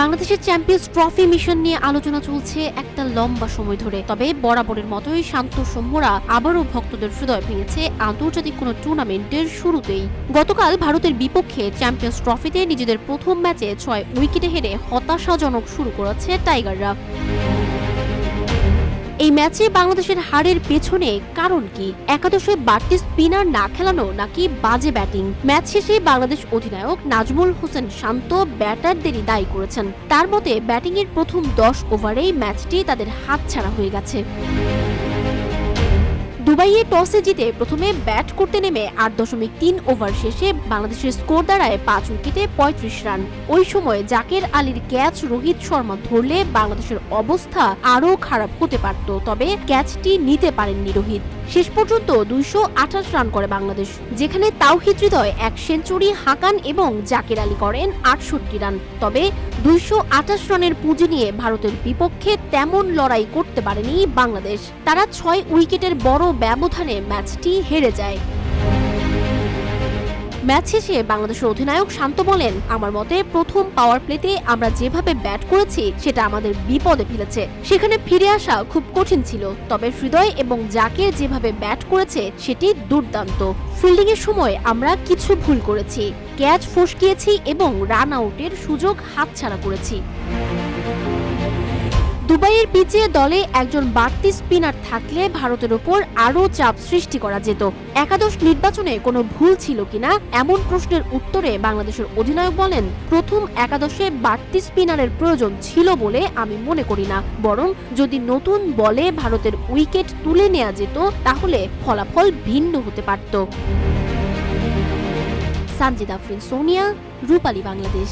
বাংলাদেশের champions trophy mission নিয়ে আলোচনা চলছে একটা লম্বা সময় ধরে। তবে বরাবরের মতোই শান্ত সৌম্যরা আবারও ভক্তদের হৃদয় ভেঙেছে আন্তর্জাতিক কোনো টুর্নামেন্টের শুরুতেই। গতকাল ভারতের বিপক্ষে চ্যাম্পিয়ন্স ট্রফিতে নিজেদের প্রথম ম্যাচে 6 উইকেটে হেরে হতাশাজনক শুরু করেছে টাইগাররা। এই ম্যাচে বাংলাদেশের হারের পেছনে কারণ কি? একাদশে বাড়তি স্পিনার না খেলানো নাকি বাজে ব্যাটিং? ম্যাচ শেষে বাংলাদেশ অধিনায়ক নাজমুল হোসেন শান্ত ব্যাটারদেরই দায়ী করেছেন। তার মতে ব্যাটিংয়ের প্রথম 10 ওভারেই ম্যাচটি তাদের হাতছাড়া হয়ে গেছে। দুবাইয়ে টসে জিতে প্রথমে ব্যাট করতে নেমে 8.3 ওভার শেষে বাংলাদেশের স্কোর দাঁড়ায় 5 উইকেটে 35 রান। ওই সময় জাকের আলীর ক্যাচ রোহিত শর্মা ধরলে বাংলাদেশের অবস্থা আরও খারাপ হতে পারত, তবে ক্যাচটি নিতে পারেননি রোহিত। শেষ পর্যন্ত 228 রান করে বাংলাদেশ, যেখানে তাওহিদ হৃদয় 1 সেঞ্চুরি হাঁকান এবং জাকের আলী করেন 68 রান। তবে 228 রানের পুঁজি নিয়ে ভারতের বিপক্ষে তেমন লড়াই করতে পারেনি বাংলাদেশ। তারা 6 উইকেটের বড় ব্যবধানে ম্যাচটি হেরে যায়। ম্যাচ শেষে বাংলাদেশের অধিনায়ক শান্ত বলেন, আমার মতে প্রথম পাওয়ার প্লেতে আমরা যেভাবে ব্যাট করেছি সেটা আমাদের বিপদে ফেলেছে। সেখানে ফিরে আসা খুব কঠিন ছিল, তবে হৃদয় এবং জাকের যেভাবে ব্যাট করেছে সেটি দুর্দান্ত। ফিল্ডিং এর সময় আমরা কিছু ভুল করেছি, ক্যাচ ফসকিয়েছি এবং রান আউটের সুযোগ হাতছাড়া করেছি। দুবাইয়ের পিচে দলে একজন বাড়তি স্পিনার থাকলে ভারতের উপর আরও চাপ সৃষ্টি করা যেত। একাদশ নির্বাচনে কোনো ভুল ছিল কিনা এমন প্রশ্নের উত্তরে বাংলাদেশের অধিনায়ক বলেন, প্রথম একাদশে বাড়তি স্পিনারের প্রয়োজন ছিল বলে আমি মনে করি না, বরং যদি নতুন বলে ভারতের উইকেট তুলে নেওয়া যেত তাহলে ফলাফল ভিন্ন হতে পারত। সানজিদা আফরিন, সোনিয়া, রূপালী, বাংলাদেশ।